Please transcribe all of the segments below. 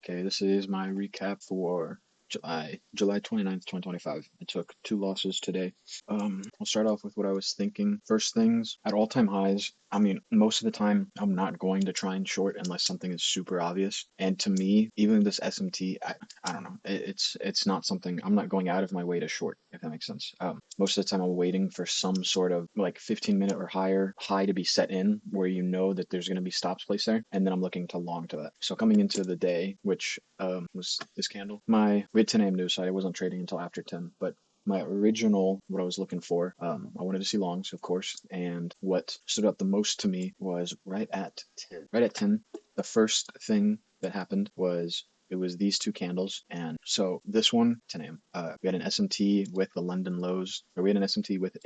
Okay, this is my recap for July 29th, 2025. I took two losses today. I'll start off with what I was thinking. First things, at all-time highs, I mean, most of the time, I'm not going to try and short unless something is super obvious. And to me, even this SMT, I don't know. It's not something I'm not going out of my way to short, if that makes sense. Most of the time, I'm waiting for some sort of like 15-minute or higher high to be set in, where you know that there's going to be stops placed there, and then I'm looking to long to that. So coming into the day, which was this candle, we had 10 a.m. news, so I wasn't trading until after 10, but my original, what I was looking for, I wanted to see longs, of course, and what stood out the most to me was right at 10. Right at 10, the first thing that happened was it was these two candles. And so this one, 10 a.m., we had an SMT with the London lows, or we had an SMT with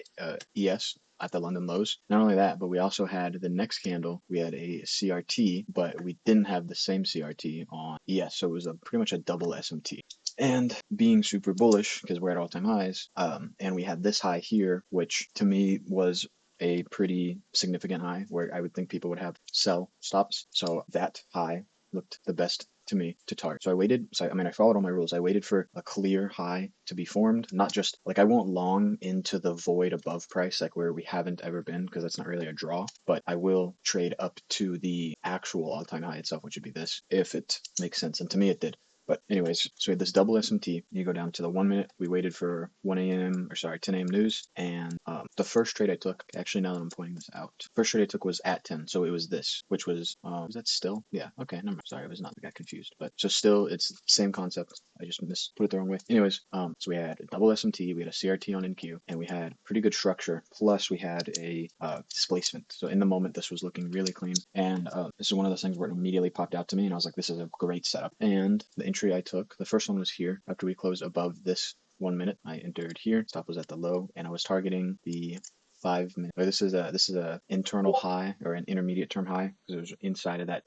ES at the London lows. Not only that, but we also had the next candle, we had a CRT, but we didn't have the same CRT on ES. So it was pretty much a double SMT. And being super bullish because we're at all-time highs, and we had this high here, which to me was a pretty significant high where I would think people would have sell stops. So that high looked the best to me to target. So I waited. So I followed all my rules. I waited for a clear high to be formed, not just like I won't long into the void above price, like where we haven't ever been, because that's not really a draw. But I will trade up to the actual all-time high itself, which would be this, if it makes sense. And to me, it did. But anyways, so we had this double SMT. You go down to the 1 minute. We waited for 1 a.m. or sorry, 10 a.m. news. And the first trade I took, actually now that I'm pointing this out, first trade I took was at 10. So it was this, which was that still? Yeah, okay, never mind. Sorry, I was not, I got confused. But so still, it's the same concept. I just put it the wrong way. Anyways, so we had a double SMT, we had a CRT on NQ, and we had pretty good structure. Plus, we had a displacement. So in the moment, this was looking really clean. And this is one of those things where it immediately popped out to me, and I was like, this is a great setup. And the entry I took, the first one was here. After we closed above this 1 minute, I entered here. Stop was at the low, and I was targeting the 5 minute. Or this is a internal high or an intermediate term high because it was inside of that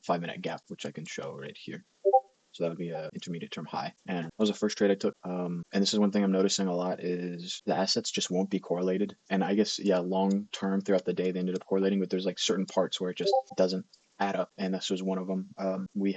5 minute gap, which I can show right here. So that would be an intermediate term high. And that was the first trade I took. And this is one thing I'm noticing a lot is the assets just won't be correlated. And I guess, yeah, long term throughout the day, they ended up correlating, but there's like certain parts where it just doesn't add up, and this was one of them. We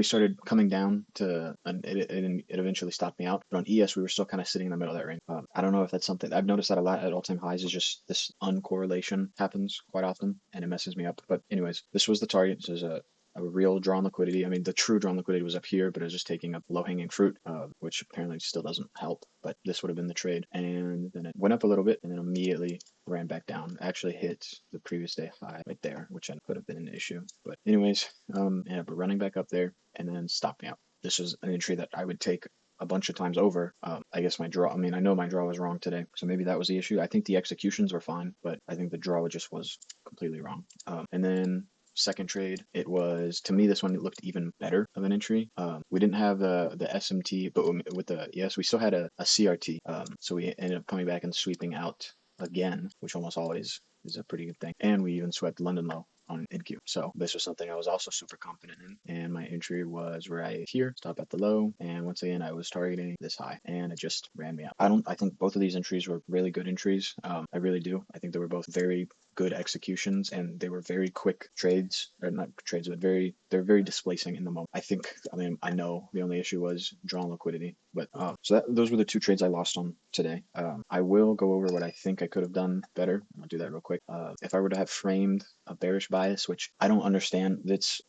started coming down to, and it eventually stopped me out. But on ES, we were still kind of sitting in the middle of that range. I don't know if that's something I've noticed that a lot at all-time highs. Is just this uncorrelation happens quite often, and it messes me up. But anyways, this was the target. This is a real drawn liquidity. I mean, the true drawn liquidity was up here, but it was just taking up low-hanging fruit, which apparently still doesn't help. But this would have been the trade. And then it went up a little bit and then immediately ran back down. Actually hit the previous day high right there, which could have been an issue. But anyways, yeah, but running back up there and then stopping out. This was an entry that I would take a bunch of times over. I guess my draw, I mean, I know my draw was wrong today, so maybe that was the issue. I think the executions were fine, but I think the draw just was completely wrong. And then second trade, it was, to me, this one looked even better of an entry. We didn't have the SMT, but with the yes, we still had a CRT. So we ended up coming back and sweeping out again, which almost always is a pretty good thing. And we even swept London low on NQ. So this was something I was also super confident in. And my entry was right here, stop at the low. And once again, I was targeting this high and it just ran me out. I think both of these entries were really good entries. I really do. I think they were both very good executions and they were very quick trades, or not trades, but they're very displacing in the moment. I know the only issue was drawn liquidity, but so those were the two trades I lost on today. I will go over what I think I could have done better. I'll do that real quick. If I were to have framed a bearish bias, which I don't understand,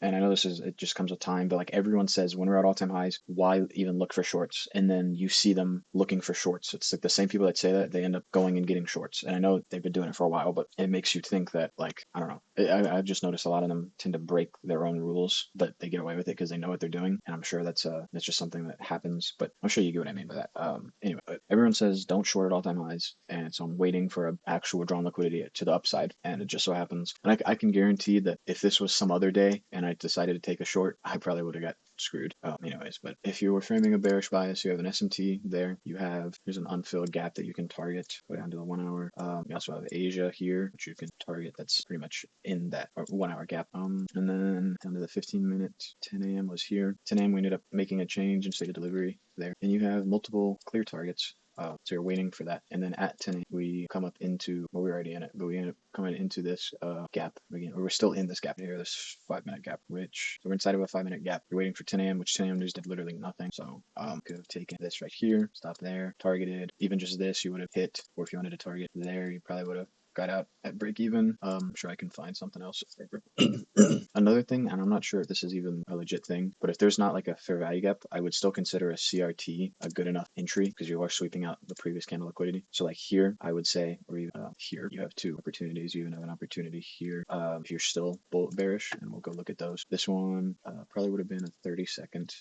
and I know it just comes with time, but like everyone says, when we're at all-time highs, why even look for shorts? And then you see them looking for shorts. It's like the same people that say that, they end up going and getting shorts. And I know they've been doing it for a while, but it makes you think that, like, I don't know. I've just noticed a lot of them tend to break their own rules, but they get away with it because they know what they're doing. And I'm sure that's just something that happens, but I'm sure you get what I mean by that. Anyway, everyone says don't short at all-time highs, and so I'm waiting for an actual drawn liquidity to the upside, and it just so happens. And I can guarantee that if this was some other day and I decided to take a short, I probably would have got screwed. Anyways, but if you were framing a bearish bias, you have an SMT there. Here's an unfilled gap that you can target. Go down to the 1 hour. You also have Asia here, which you can target. That's pretty much in that 1 hour gap. And then down to the 15-minute, 10 a.m. was here. 10 a.m. we ended up making a change and take a delivery there. And you have multiple clear targets. So you're waiting for that, and then at 10 a.m. we come up into, well, we're already in it, but we end up coming into this gap again. We're still in this gap here, this 5-minute gap, which, so we're inside of a 5-minute gap. You're waiting for 10 a.m., which 10 a.m. news did literally nothing. So could have taken this right here, stop there, targeted. Even just this, you would have hit, or if you wanted to target there, you probably would have got out at break even. I'm sure I can find something else. Another thing, and I'm not sure if this is even a legit thing, but if there's not like a fair value gap, I would still consider a CRT a good enough entry because you are sweeping out the previous candle liquidity. So like here, I would say, or even here, you have two opportunities. You even have an opportunity here if you're still bullet bearish, and we'll go look at those. This one probably would have been a 30-second.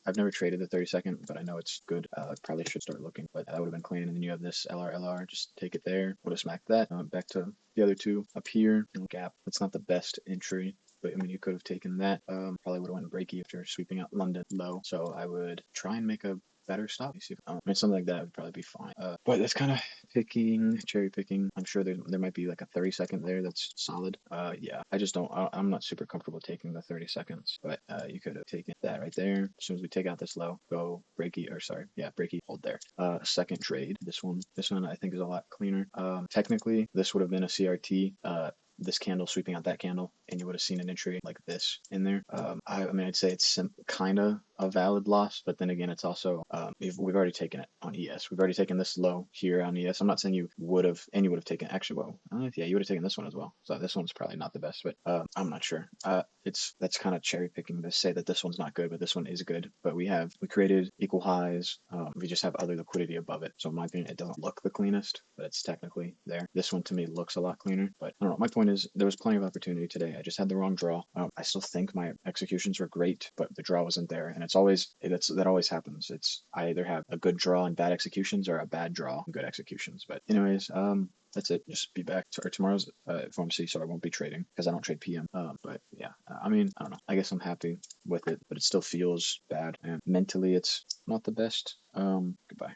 I've never traded the 30-second, but I know it's good. Probably should start looking, but that would have been clean. And then you have this LR, just take it there. Would have smacked that. Back to the other two up here. Gap. It's not the best entry, but I mean, you could have taken that. Probably would have went breaky after sweeping out London low. So I would try and make a better stop. I mean, something like that would probably be fine. But that's kind of cherry picking. I'm sure there might be like a 30-second there that's solid. Yeah, I just don't. I'm not super comfortable taking the 30 seconds, but you could have taken that right there. As soon as we take out this low, go breaky, or sorry, yeah, breaky, hold there. Second trade. This one I think is a lot cleaner. Technically, this would have been a CRT. This candle sweeping out that candle, and you would have seen an entry like this in there. I mean, I'd say it's kind of a valid loss, but then again, it's also we've already taken it on ES. We've already taken this low here on ES. I'm not saying you would have, and you would have taken actually. Well, yeah, you would have taken this one as well. So this one's probably not the best, but I'm not sure. That's kind of cherry picking to say that this one's not good, but this one is good. But we created equal highs. We just have other liquidity above it. So in my opinion, it doesn't look the cleanest, but it's technically there. This one to me looks a lot cleaner. But I don't know. My point is there was plenty of opportunity today. I just had the wrong draw. I still think my executions were great, but the draw wasn't there, and that always happens. I either have a good draw and bad executions, or a bad draw and good executions. But anyways, that's it. Just be back tomorrow's FOMC, so I won't be trading because I don't trade PM. But yeah, I mean, I don't know. I guess I'm happy with it, but it still feels bad, and mentally, it's not the best. Goodbye.